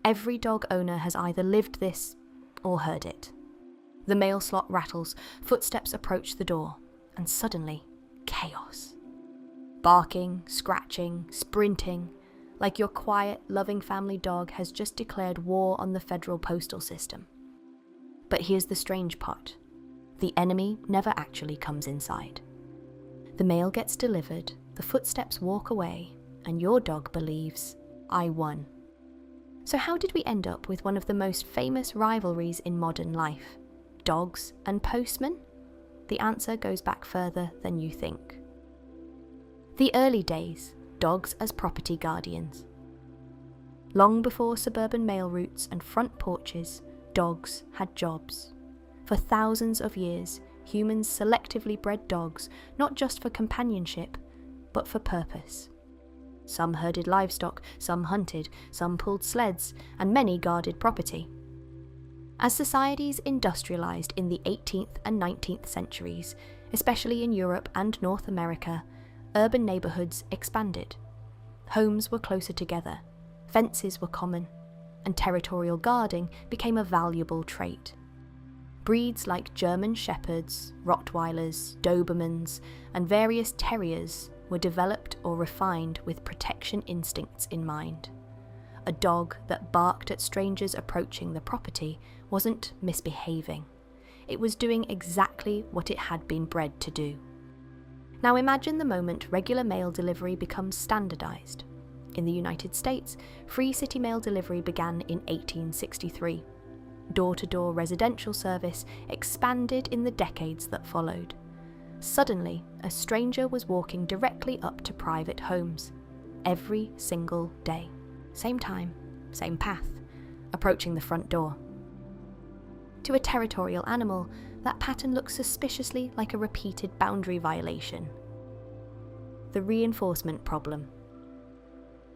Every dog owner has either lived this or heard it. The mail slot rattles, footsteps approach the door, and suddenly, chaos. Barking, scratching, sprinting, like your quiet, loving family dog has just declared war on the federal postal system. But here's the strange part. The enemy never actually comes inside. The mail gets delivered, the footsteps walk away, and your dog believes, I won. So how did we end up with one of the most famous rivalries in modern life? Dogs and postmen? The answer goes back further than you think. The early days, dogs as property guardians. Long before suburban mail routes and front porches, dogs had jobs. For thousands of years, humans selectively bred dogs not just for companionship, but for purpose. Some herded livestock, some hunted, some pulled sleds, and many guarded property. As societies industrialized in the 18th and 19th centuries, especially in Europe and North America, urban neighborhoods expanded. Homes were closer together, fences were common, and territorial guarding became a valuable trait. Breeds like German Shepherds, Rottweilers, Dobermans, and various terriers were developed or refined with protection instincts in mind. A dog that barked at strangers approaching the property wasn't misbehaving. It was doing exactly what it had been bred to do. Now imagine the moment regular mail delivery becomes standardized. In the United States, free city mail delivery began in 1863. Door-to-door residential service expanded in the decades that followed. Suddenly, a stranger was walking directly up to private homes, every single day. Same time, same path, approaching the front door. To a territorial animal, that pattern looks suspiciously like a repeated boundary violation. The reinforcement problem.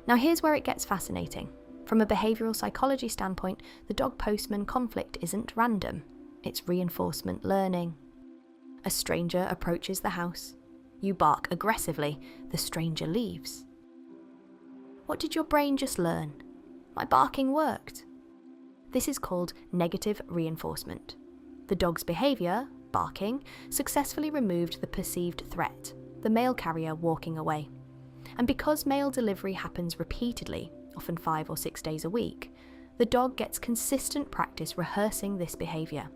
Now here's where it gets fascinating. From a behavioural psychology standpoint, the dog-postman conflict isn't random. It's reinforcement learning. A stranger approaches the house. You bark aggressively. The stranger leaves. What did your brain just learn? My barking worked. This is called negative reinforcement. The dog's behaviour, barking, successfully removed the perceived threat, the mail carrier walking away. And because mail delivery happens repeatedly, often 5 or 6 days a week, the dog gets consistent practice rehearsing this behaviour.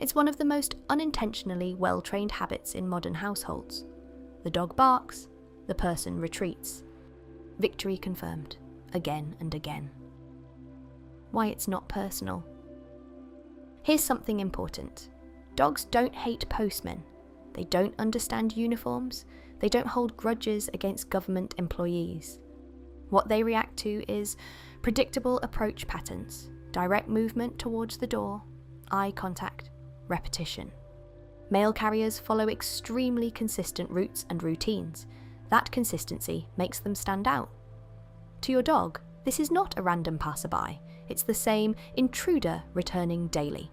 It's one of the most unintentionally well-trained habits in modern households. The dog barks, the person retreats. Victory confirmed, again and again. Why it's not personal. Here's something important. Dogs don't hate postmen. They don't understand uniforms. They don't hold grudges against government employees. What they react to is predictable approach patterns, direct movement towards the door, eye contact, repetition. Mail carriers follow extremely consistent routes and routines. That consistency makes them stand out. To your dog, this is not a random passerby. It's the same intruder returning daily.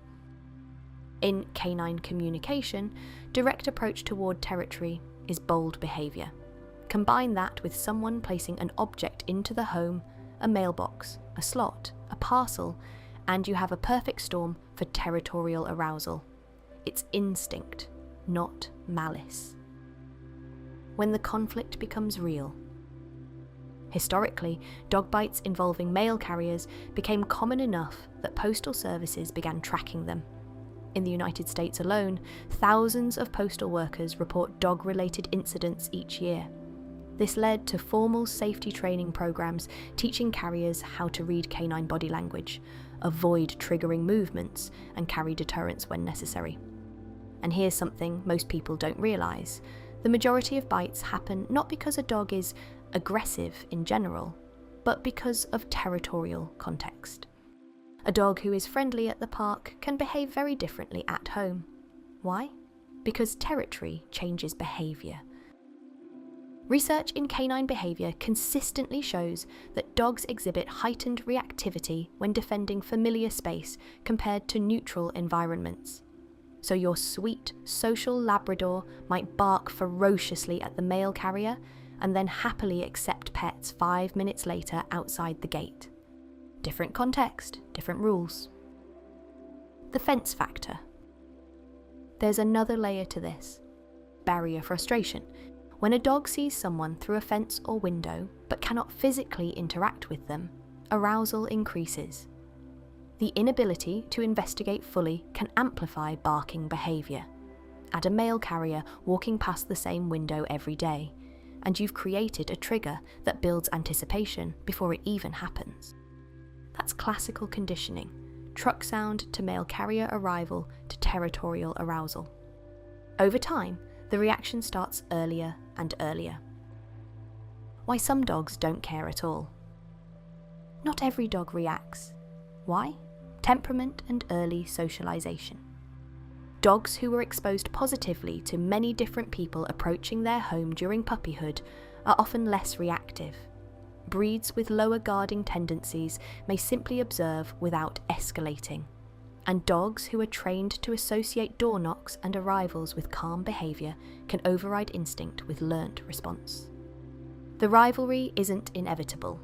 In canine communication, direct approach toward territory is bold behaviour. Combine that with someone placing an object into the home, a mailbox, a slot, a parcel, and you have a perfect storm for territorial arousal. It's instinct, not malice. When the conflict becomes real. Historically, dog bites involving mail carriers became common enough that postal services began tracking them. In the United States alone, thousands of postal workers report dog-related incidents each year. This led to formal safety training programs teaching carriers how to read canine body language, avoid triggering movements, and carry deterrence when necessary. And here's something most people don't realise. The majority of bites happen not because a dog is aggressive in general, but because of territorial context. A dog who is friendly at the park can behave very differently at home. Why? Because territory changes behaviour. Research in canine behaviour consistently shows that dogs exhibit heightened reactivity when defending familiar space compared to neutral environments. So your sweet, social Labrador might bark ferociously at the mail carrier and then happily accept pets 5 minutes later outside the gate. Different context, different rules. The fence factor. There's another layer to this. Barrier frustration. When a dog sees someone through a fence or window but cannot physically interact with them, arousal increases. The inability to investigate fully can amplify barking behaviour. Add a mail carrier walking past the same window every day, and you've created a trigger that builds anticipation before it even happens. That's classical conditioning, truck sound to mail carrier arrival to territorial arousal. Over time, the reaction starts earlier and earlier. Why some dogs don't care at all. Not every dog reacts. Why? Temperament and early socialization. Dogs who were exposed positively to many different people approaching their home during puppyhood are often less reactive. Breeds with lower guarding tendencies may simply observe without escalating. And dogs who are trained to associate door knocks and arrivals with calm behaviour can override instinct with learnt response. The rivalry isn't inevitable.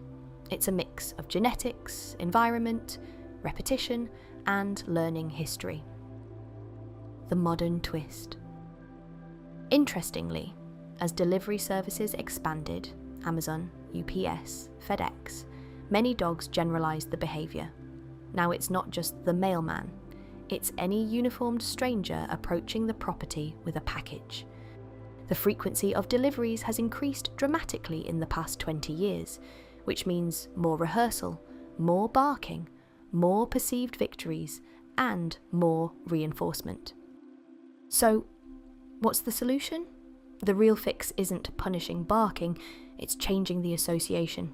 It's a mix of genetics, environment, repetition, and learning history. The modern twist. Interestingly, as delivery services expanded, Amazon, UPS, FedEx, many dogs generalised the behaviour. Now it's not just the mailman, it's any uniformed stranger approaching the property with a package. The frequency of deliveries has increased dramatically in the past 20 years, which means more rehearsal, more barking, more perceived victories, and more reinforcement. So, what's the solution? The real fix isn't punishing barking, it's changing the association.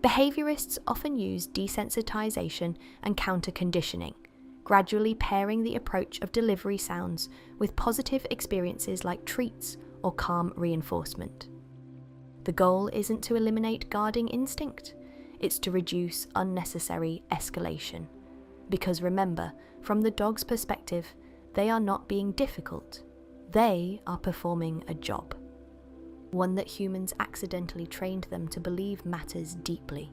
Behaviourists often use desensitization and counter-conditioning, gradually pairing the approach of delivery sounds with positive experiences like treats or calm reinforcement. The goal isn't to eliminate guarding instinct, it's to reduce unnecessary escalation. Because remember, from the dog's perspective, they are not being difficult, they are performing a job. One that humans accidentally trained them to believe matters deeply.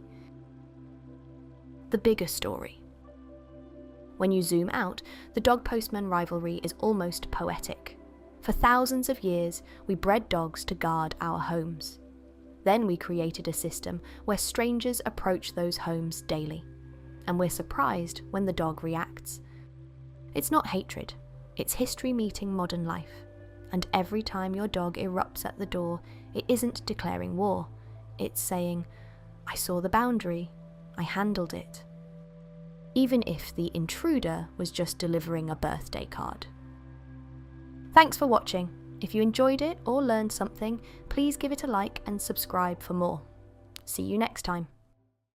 The bigger story. When you zoom out, the dog-postman rivalry is almost poetic. For thousands of years, we bred dogs to guard our homes. Then we created a system where strangers approach those homes daily, and we're surprised when the dog reacts. It's not hatred, it's history meeting modern life. And every time your dog erupts at the door, it isn't declaring war. It's saying, I saw the boundary, I handled it. Even if the intruder was just delivering a birthday card. Thanks for watching. If you enjoyed it or learned something, please give it a like and subscribe for more. See you next time.